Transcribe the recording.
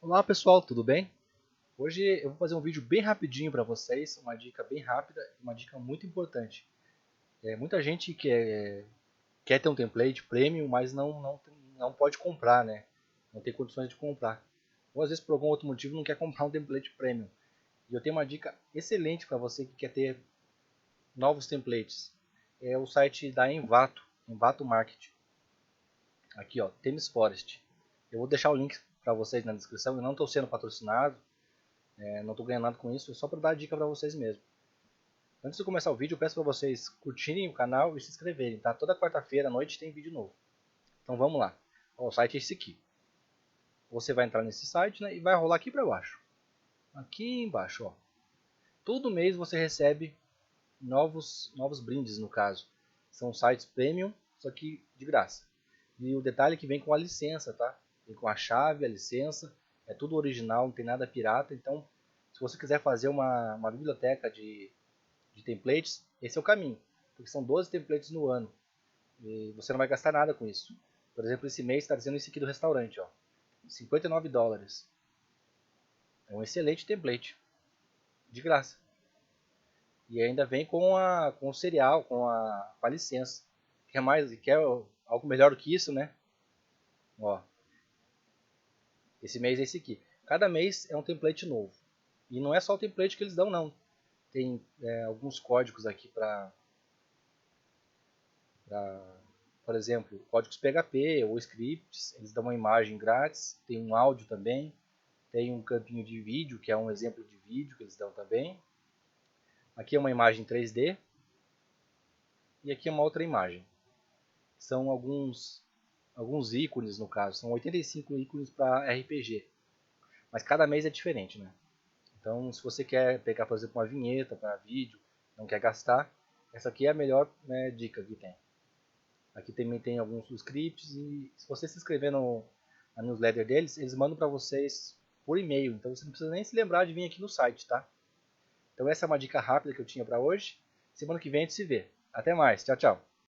Olá pessoal, tudo bem? Hoje eu vou fazer um vídeo bem rapidinho para vocês, uma dica bem rápida, uma dica muito importante. Muita gente quer ter um template premium, mas não pode comprar, né? Não tem condições de comprar. Ou às vezes por algum outro motivo não quer comprar um template premium. E eu tenho uma dica excelente para você que quer ter novos templates. É o site da Envato, Envato Marketing. Aqui ó, Themes Forest. Eu vou deixar o link para vocês na descrição, eu não estou sendo patrocinado. Não estou ganhando nada com isso, é só para dar dica para vocês mesmo. Antes de começar o vídeo, eu peço para vocês curtirem o canal e se inscreverem, tá? Toda quarta-feira à noite tem vídeo novo. Então vamos lá. Ó, o site é esse aqui. Você vai entrar nesse site, né, e vai rolar aqui para baixo. Aqui embaixo, ó. Todo mês você recebe novos brindes, no caso. São sites premium, só que de graça. E o detalhe é que vem com a licença, tá? Vem com a chave, a licença. É tudo original, não tem nada pirata. Então, se você quiser fazer uma biblioteca de templates, esse é o caminho. Porque são 12 templates no ano. E você não vai gastar nada com isso. Por exemplo, esse mês está dizendo esse aqui do restaurante, ó, $59. É um excelente template, de graça. E ainda vem com o cereal, com a licença. Quer algo melhor do que isso, né? Ó, esse mês é esse aqui. Cada mês é um template novo. E não é só o template que eles dão, não. Tem alguns códigos aqui por exemplo, códigos PHP ou scripts, eles dão uma imagem grátis, tem um áudio também, tem um campinho de vídeo, que é um exemplo de vídeo que eles dão também. Aqui é uma imagem 3D e aqui é uma outra imagem. São alguns ícones no caso, são 85 ícones para RPG, mas cada mês é diferente, né? Então, se você quer pegar, por exemplo, uma vinheta para vídeo, não quer gastar, essa aqui é a melhor, né, dica que tem. Aqui também tem alguns scripts e se você se inscrever na newsletter deles, eles mandam para vocês por e-mail. Então você não precisa nem se lembrar de vir aqui no site, tá? Então essa é uma dica rápida que eu tinha para hoje. Semana que vem a gente se vê. Até mais. Tchau, tchau.